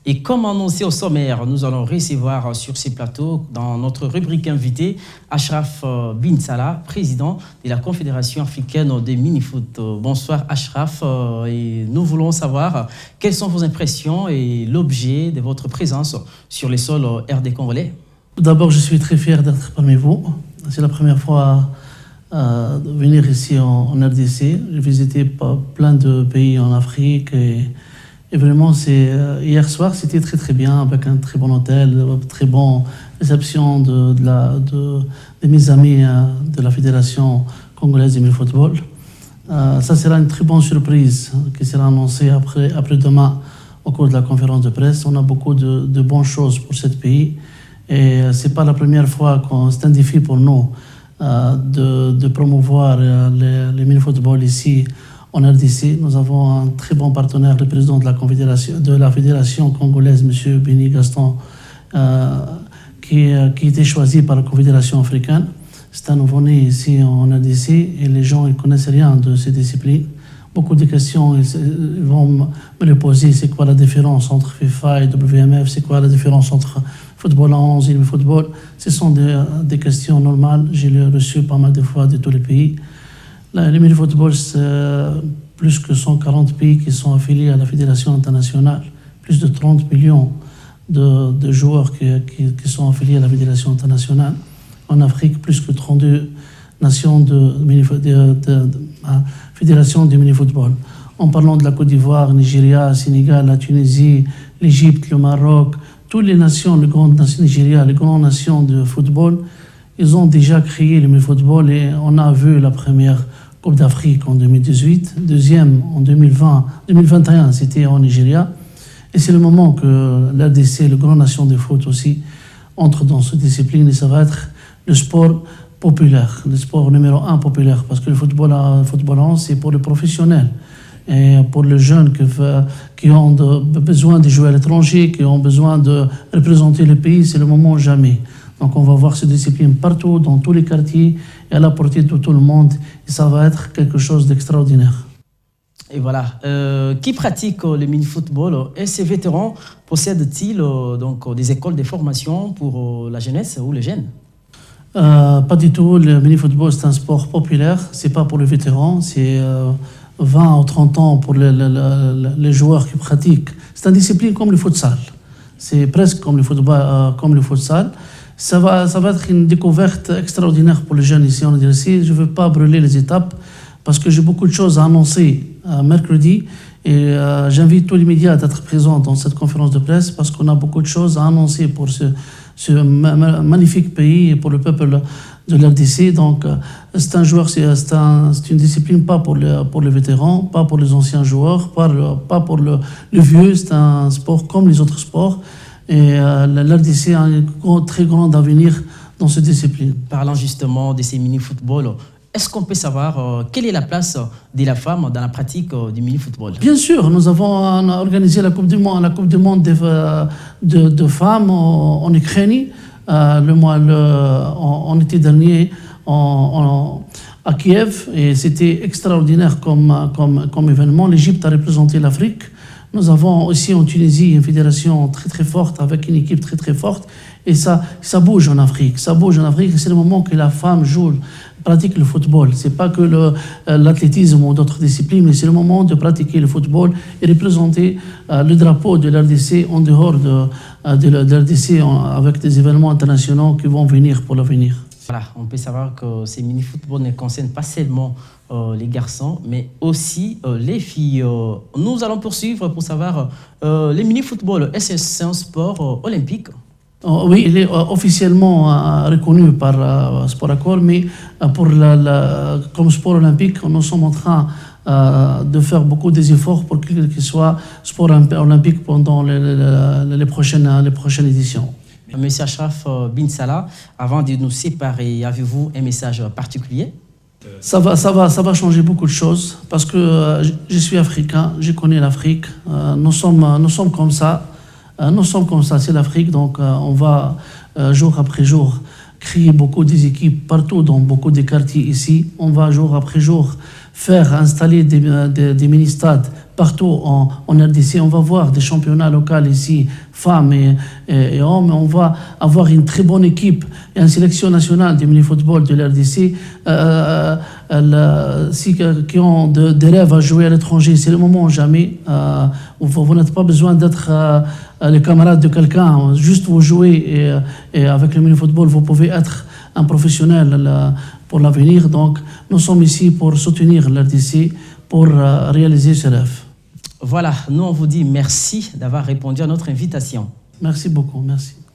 Et comme annoncé au sommaire, nous allons recevoir sur ces plateaux, dans notre rubrique invité, Achraf Bin Salah, président de la Confédération africaine de mini-foot. Bonsoir Achraf, et nous voulons savoir quelles sont vos impressions et l'objet de votre présence sur les sols RD congolais. D'abord, je suis très fier d'être parmi vous. C'est la première fois de venir ici en RDC. J'ai visité plein de pays en Afrique et vraiment, hier soir, c'était très très bien, avec un très bon hôtel, très bonne réception de mes amis de la Fédération congolaise de mini-football. Ça sera une très bonne surprise qui sera annoncée après-demain au cours de la conférence de presse. On a beaucoup de bonnes choses pour ce pays et ce n'est pas la première fois c'est un défi pour nous de promouvoir les mini-football ici en RDC. Nous avons un très bon partenaire, le président de la Fédération congolaise, M. Béni Gaston, qui a été choisi par la Confédération africaine. C'est un nouveau-né ici en RDC et les gens ne connaissent rien de ces disciplines. Beaucoup de questions ils vont me les poser. C'est quoi la différence entre FIFA et WMF? C'est quoi la différence entre football à 11 et le football? Ce sont des questions normales. J'ai reçu pas mal de fois de tous les pays. Le mini-football, c'est plus que 140 pays qui sont affiliés à la Fédération internationale. Plus de 30 millions de joueurs qui sont affiliés à la Fédération internationale. En Afrique, plus que 32 nations de Fédération de mini-football. En parlant de la Côte d'Ivoire, Nigeria, Sénégal, la Tunisie, l'Égypte, le Maroc, toutes les nations, les grandes nations Nigeria, les grandes nations de football, ils ont déjà créé le mini-football et on a vu la première Coupe d'Afrique en 2018, deuxième en 2021, c'était en Nigeria. Et c'est le moment que l'RDC, la grande nation de foot aussi, entre dans cette discipline et ça va être le sport populaire, le sport numéro 1 populaire, parce que le football c'est pour les professionnels et pour les jeunes qui ont besoin de jouer à l'étranger, qui ont besoin de représenter le pays, c'est le moment jamais. Donc on va voir cette discipline partout, dans tous les quartiers, et à la portée de tout le monde, et ça va être quelque chose d'extraordinaire. Et voilà, qui pratique le mini-football et ces vétérans possèdent-ils donc des écoles de formation pour la jeunesse ou les jeunes? Pas du tout, le mini-football c'est un sport populaire, c'est pas pour les vétérans, c'est 20 ou 30 ans pour les joueurs qui pratiquent. C'est une discipline comme le futsal, c'est presque comme le football, comme le futsal. Ça va être une découverte extraordinaire pour les jeunes ici en RDC. Je ne veux pas brûler les étapes parce que j'ai beaucoup de choses à annoncer mercredi et j'invite tous les médias à être présents dans cette conférence de presse parce qu'on a beaucoup de choses à annoncer pour ce magnifique pays et pour le peuple de l'RDC. Donc c'est une discipline pas pour les vétérans, pas pour les anciens joueurs, pas pour le vieux. C'est un sport comme les autres sports. Et l'RDC a un très grand avenir dans cette discipline. Parlant justement de ces mini-football, est-ce qu'on peut savoir quelle est la place de la femme dans la pratique du mini-football? Bien sûr, nous avons organisé la Coupe du Monde de femmes en Ukraine en été dernier à Kiev et c'était extraordinaire comme événement. L'Égypte a représenté l'Afrique. Nous avons aussi en Tunisie une fédération très très forte avec une équipe très très forte et ça bouge en Afrique. Ça bouge en Afrique et c'est le moment que la femme pratique le football. C'est pas que l'athlétisme ou d'autres disciplines, mais c'est le moment de pratiquer le football et représenter le drapeau de l'RDC en dehors de l'RDC avec des événements internationaux qui vont venir pour l'avenir. Voilà, on peut savoir que ces mini-football ne concernent pas seulement les garçons, mais aussi les filles. Nous allons poursuivre pour savoir les mini-football. Est-ce que c'est un sport olympique? Oui, il est officiellement reconnu par Sport Accord, mais comme sport olympique, nous sommes en train de faire beaucoup d'efforts pour qu'il soit sport olympique pendant les prochaines éditions. Monsieur Achraf Bin Salah, avant de nous séparer, avez-vous un message particulier? Ça va changer beaucoup de choses parce que je suis africain, je connais l'Afrique, nous sommes comme ça. Nous sommes comme ça, c'est l'Afrique, donc on va jour après jour créer beaucoup des équipes partout dans beaucoup de quartiers ici. On va jour après jour installer des mini-stades partout en RDC. On va voir des championnats locaux ici, femmes et hommes. On va avoir une très bonne équipe et une sélection nationale du mini-football de l'RDC qui ont des rêves à jouer à l'étranger. C'est le moment ou jamais. Vous n'avez pas besoin d'être les camarades de quelqu'un. Juste vous jouez et avec le mini-football, vous pouvez être un professionnel pour l'avenir. Donc, nous sommes ici pour soutenir l'RDC, pour réaliser ce rêve. Voilà, nous on vous dit merci d'avoir répondu à notre invitation. Merci beaucoup, merci.